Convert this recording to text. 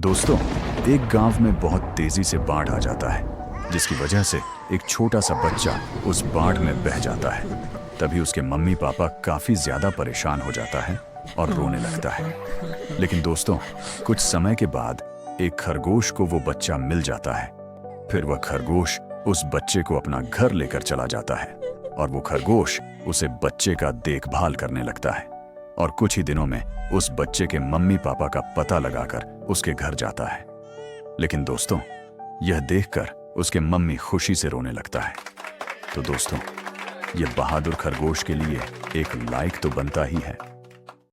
दोस्तों, एक गांव में बहुत तेजी से बाढ़ आ जाता है, जिसकी वजह से एक छोटा सा बच्चा उस बाढ़ में बह जाता है। तभी उसके मम्मी पापा काफी ज्यादा परेशान हो जाता है और रोने लगता है। लेकिन दोस्तों, कुछ समय के बाद एक खरगोश को वो बच्चा मिल जाता है। फिर वह खरगोश उस बच्चे को अपना घर लेकर चला जाता है और वो खरगोश उसे बच्चे का देखभाल करने लगता है और कुछ ही दिनों में उस बच्चे के मम्मी पापा का पता लगाकर उसके घर जाता है। लेकिन दोस्तों, यह देखकर उसके मम्मी खुशी से रोने लगता है। तो दोस्तों, यह बहादुर खरगोश के लिए एक लाइक तो बनता ही है।